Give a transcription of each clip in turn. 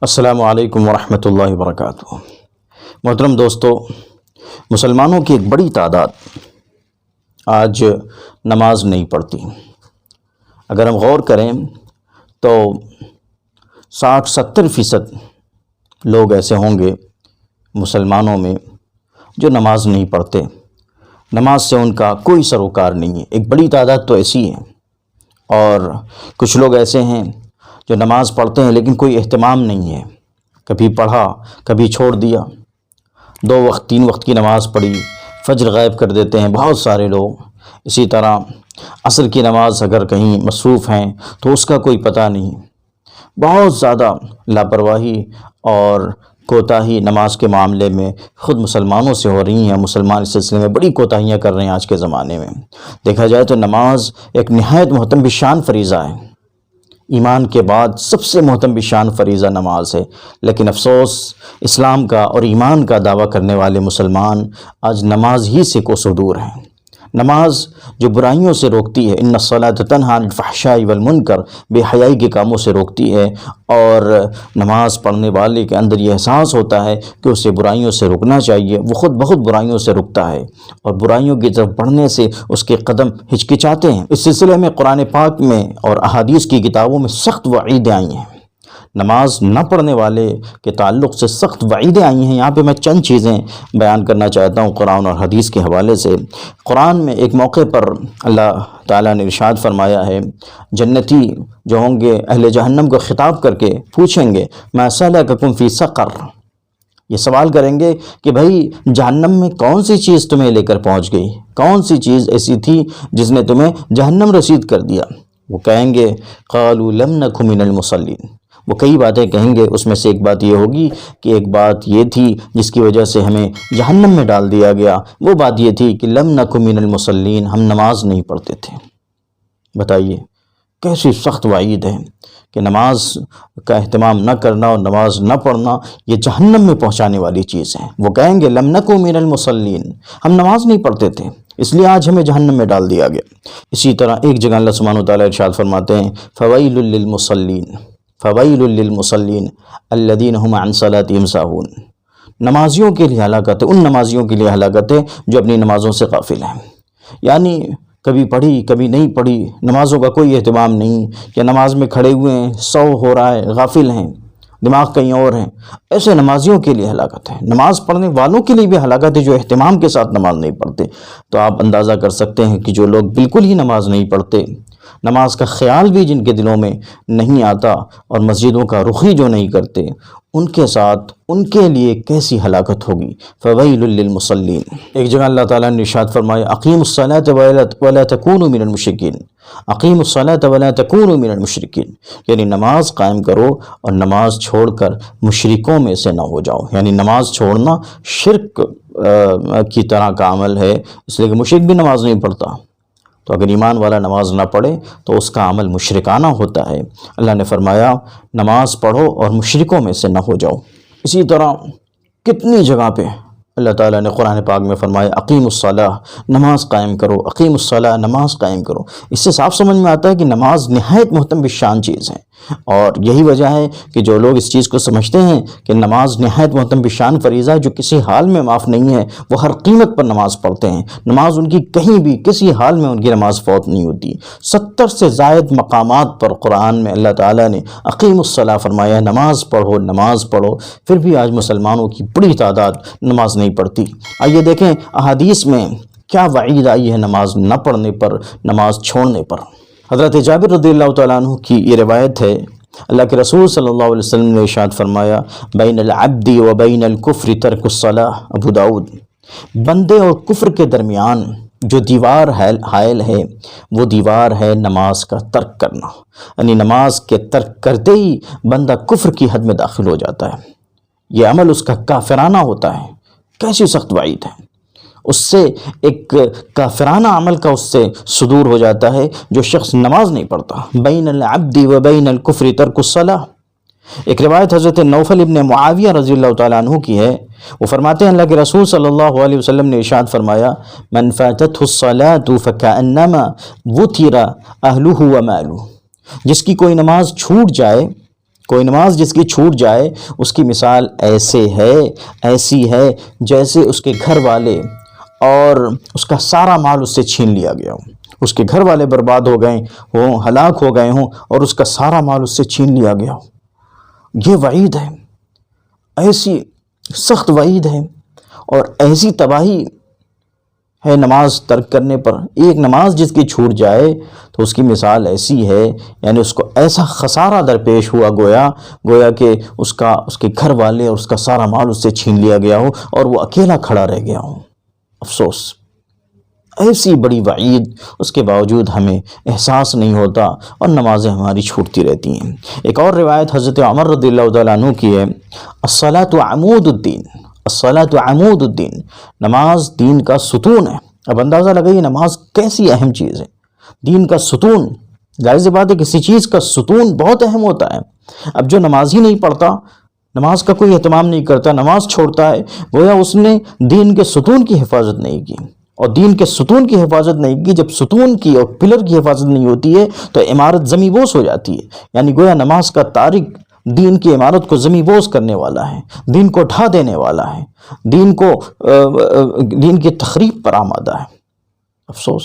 السلام علیکم ورحمۃ اللہ وبرکاتہ۔ محترم دوستو، مسلمانوں کی ایک بڑی تعداد آج نماز نہیں پڑھتی۔ اگر ہم غور کریں تو 60-70% لوگ ایسے ہوں گے مسلمانوں میں جو نماز نہیں پڑھتے، نماز سے ان کا کوئی سروکار نہیں ہے۔ ایک بڑی تعداد تو ایسی ہے، اور کچھ لوگ ایسے ہیں جو نماز پڑھتے ہیں لیکن کوئی اہتمام نہیں ہے، کبھی پڑھا کبھی چھوڑ دیا، 2 وقت 3 وقت کی نماز پڑھی، فجر غائب کر دیتے ہیں بہت سارے لوگ۔ اسی طرح عصر کی نماز اگر کہیں مصروف ہیں تو اس کا کوئی پتہ نہیں۔ بہت زیادہ لاپرواہی اور کوتاہی نماز کے معاملے میں خود مسلمانوں سے ہو رہی ہیں۔ مسلمان اس سلسلے میں بڑی کوتاہیاں کر رہے ہیں آج کے زمانے میں۔ دیکھا جائے تو نماز ایک نہایت محترم بشان فریضہ ہے، ایمان کے بعد سب سے محترم بشان فریضہ نماز ہے، لیکن افسوس اسلام کا اور ایمان کا دعویٰ کرنے والے مسلمان آج نماز ہی سے کوسوں دور ہیں۔ نماز جو برائیوں سے روکتی ہے، ان الصلاۃ تنہی عن الفحشاء والمنکر، بے حیائی کے کاموں سے روکتی ہے، اور نماز پڑھنے والے کے اندر یہ احساس ہوتا ہے کہ اسے برائیوں سے رکنا چاہیے، وہ خود بخود برائیوں سے رکتا ہے، اور برائیوں کی طرف بڑھنے سے اس کے قدم ہچکچاتے ہیں۔ اس سلسلے میں قرآن پاک میں اور احادیث کی کتابوں میں سخت وعیدیں آئی ہیں، نماز نہ پڑھنے والے کے تعلق سے سخت وعیدیں آئی ہیں۔ یہاں پہ میں چند چیزیں بیان کرنا چاہتا ہوں قرآن اور حدیث کے حوالے سے۔ قرآن میں ایک موقع پر اللہ تعالیٰ نے ارشاد فرمایا ہے، جنتی جو ہوں گے اہل جہنم کو خطاب کر کے پوچھیں گے، ما سلککم فی سقر، یہ سوال کریں گے کہ بھائی جہنم میں کون سی چیز تمہیں لے کر پہنچ گئی، کون سی چیز ایسی تھی جس نے تمہیں جہنم رسید کر دیا؟ وہ کہیں گے قالوا لم نک من المصلین، وہ کئی باتیں کہیں گے، اس میں سے ایک بات یہ ہوگی کہ ایک بات یہ تھی جس کی وجہ سے ہمیں جہنم میں ڈال دیا گیا، وہ بات یہ تھی کہ لم نک من المصلین، ہم نماز نہیں پڑھتے تھے۔ بتائیے کیسی سخت وعید ہے کہ نماز کا اہتمام نہ کرنا اور نماز نہ پڑھنا یہ جہنم میں پہنچانے والی چیز ہے۔ وہ کہیں گے لم نک من المصلین، ہم نماز نہیں پڑھتے تھے اس لیے آج ہمیں جہنم میں ڈال دیا گیا۔ اسی طرح ایک جگہ اللہ سبحانہ و تعالیٰ ارشاد فرماتے ہیں فویل للمصلین، فویل للمصلین الذین هم عن صلاتهم ساہون، نمازیوں کے لیے ہلاکت ہے، ان نمازیوں کے لیے ہلاکت ہے جو اپنی نمازوں سے غافل ہیں۔ یعنی کبھی پڑھی کبھی نہیں پڑھی، نمازوں کا کوئی اہتمام نہیں، یا نماز میں کھڑے ہوئے ہیں، سو ہو رہا ہے، غافل ہیں، دماغ کہیں اور ہیں، ایسے نمازیوں کے لیے ہلاکت ہے۔ نماز پڑھنے والوں کے لیے بھی ہلاکت ہے جو اہتمام کے ساتھ نماز نہیں پڑھتے۔ تو آپ اندازہ کر سکتے ہیں کہ جو لوگ بالکل ہی نماز نہیں پڑھتے، نماز کا خیال بھی جن کے دلوں میں نہیں آتا، اور مسجدوں کا رخ ہی جو نہیں کرتے، ان کے ساتھ ان کے لیے کیسی ہلاکت ہوگی۔ فویل للمصلین۔ ایک جگہ اللہ تعالیٰ نے ارشاد فرمایا اقیموا الصلاۃ ولا تکونوا من المشرکین، اقیموا الصلاۃ ولا تکونوا من المشرکین، یعنی نماز قائم کرو اور نماز چھوڑ کر مشرکوں میں سے نہ ہو جاؤ۔ یعنی نماز چھوڑنا شرک کی طرح کا عمل ہے، اس لیے کہ مشرک بھی نماز نہیں پڑھتا، تو اگر ایمان والا نماز نہ پڑھے تو اس کا عمل مشرکانہ ہوتا ہے۔ اللہ نے فرمایا نماز پڑھو اور مشرکوں میں سے نہ ہو جاؤ۔ اسی طرح کتنی جگہ پہ اللہ تعالیٰ نے قرآن پاک میں فرمایا اقیم الصلاۃ، نماز قائم کرو، اقیم الصلاۃ، نماز قائم کرو۔ اس سے صاف سمجھ میں آتا ہے کہ نماز نہایت محترم بشان چیز ہے، اور یہی وجہ ہے کہ جو لوگ اس چیز کو سمجھتے ہیں کہ نماز نہایت محترم بشان فریضہ ہے جو کسی حال میں معاف نہیں ہے، وہ ہر قیمت پر نماز پڑھتے ہیں۔ نماز ان کی کہیں بھی کسی حال میں ان کی نماز فوت نہیں ہوتی۔ 70 سے زائد مقامات پر قرآن میں اللہ تعالیٰ نے اقیم الصلاۃ فرمایا، نماز پڑھو نماز پڑھو، پھر بھی آج مسلمانوں کی بڑی تعداد نماز نہیں پڑھتی۔ آئیے دیکھیں احادیث میں کیا وعید آئی ہے نماز نہ پڑھنے پر، نماز چھوڑنے پر۔ حضرت جابر رضی اللہ تعالیٰ عنہ کی یہ روایت ہے، اللہ کے رسول صلی اللہ علیہ وسلم نے ارشاد فرمایا بین العبد و بین الکفر ترک الصلاۃ، ابو داؤد، بندے اور کفر کے درمیان جو دیوار حائل ہے وہ دیوار ہے نماز کا ترک کرنا، یعنی نماز کے ترک کرتے ہی بندہ کفر کی حد میں داخل ہو جاتا ہے، یہ عمل اس کا کافرانہ ہوتا ہے۔ کیسی سخت وعید ہے، اس سے ایک کافرانہ عمل کا اس سے صدور ہو جاتا ہے جو شخص نماز نہیں پڑھتا۔ بین العبد و بین الکفر ترک الصلاۃ۔ ایک روایت حضرت نوفل ابن معاویہ رضی اللہ تعالیٰ عنہ کی ہے، وہ فرماتے ہیں اللہ کے رسول صلی اللہ علیہ وسلم نے ارشاد فرمایا من فاتته الصلاۃ فکأنما وطر اہلہ ومالہ، جس کی کوئی نماز چھوٹ جائے کوئی نماز جس کی چھوٹ جائے اس کی مثال ایسی ہے جیسے اس کے گھر والے اور اس کا سارا مال اس سے چھین لیا گیا ہو، اس کے گھر والے برباد ہو گئے ہوں، ہلاک ہو گئے ہوں، اور اس کا سارا مال اس سے چھین لیا گیا ہو۔ یہ وعید ہے، ایسی سخت وعید ہے اور ایسی تباہی ہے نماز ترک کرنے پر۔ ایک نماز جس کی چھوٹ جائے تو اس کی مثال ایسی ہے، یعنی اس کو ایسا خسارہ درپیش ہوا گویا کہ اس کے گھر والے اور اس کا سارا مال اس سے چھین لیا گیا ہو اور وہ اکیلا کھڑا رہ گیا ہو۔ افسوس، ایسی بڑی وعید، اس کے باوجود ہمیں احساس نہیں ہوتا اور نمازیں ہماری چھوٹتی رہتی ہیں۔ ایک اور روایت حضرت عمر رضی اللہ تعالیٰ عنہ کی ہے، الصلاۃ عمود الدین، الصلاۃ عمود الدین، نماز دین کا ستون ہے۔ اب اندازہ لگائیے نماز کیسی اہم چیز ہے، دین کا ستون۔ ظاہر سی بات ہے کسی چیز کا ستون بہت اہم ہوتا ہے۔ اب جو نماز ہی نہیں پڑھتا، نماز کا کوئی اہتمام نہیں کرتا، نماز چھوڑتا ہے، گویا اس نے دین کے ستون کی حفاظت نہیں کی، اور دین کے ستون کی حفاظت نہیں کی۔ جب ستون کی اور پلر کی حفاظت نہیں ہوتی ہے تو عمارت زمیں بوس ہو جاتی ہے، یعنی گویا نماز کا تارک دین کی عمارت کو زمیں بوس کرنے والا ہے، دین کو ڈھا دینے والا ہے، دین کی تخریب پر آمادہ ہے۔ افسوس،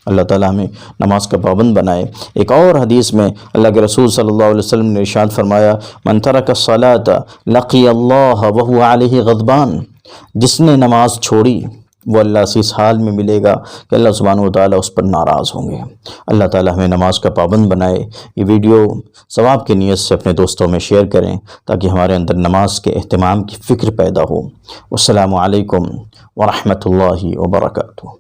اللہ تعالیٰ ہمیں نماز کا پابند بنائے۔ ایک اور حدیث میں اللہ کے رسول صلی اللہ علیہ وسلم نے ارشاد فرمایا، من ترک الصلاۃ لقی اللہ وہو علیہ غضبان، جس نے نماز چھوڑی وہ اللہ سے اس حال میں ملے گا کہ اللہ سبحانہ و تعالیٰ اس پر ناراض ہوں گے۔ اللہ تعالیٰ ہمیں نماز کا پابند بنائے۔ یہ ویڈیو ثواب کی نیت سے اپنے دوستوں میں شیئر کریں تاکہ ہمارے اندر نماز کے اہتمام کی فکر پیدا ہو۔ والسلام علیکم ورحمۃ اللہ وبرکاتہ۔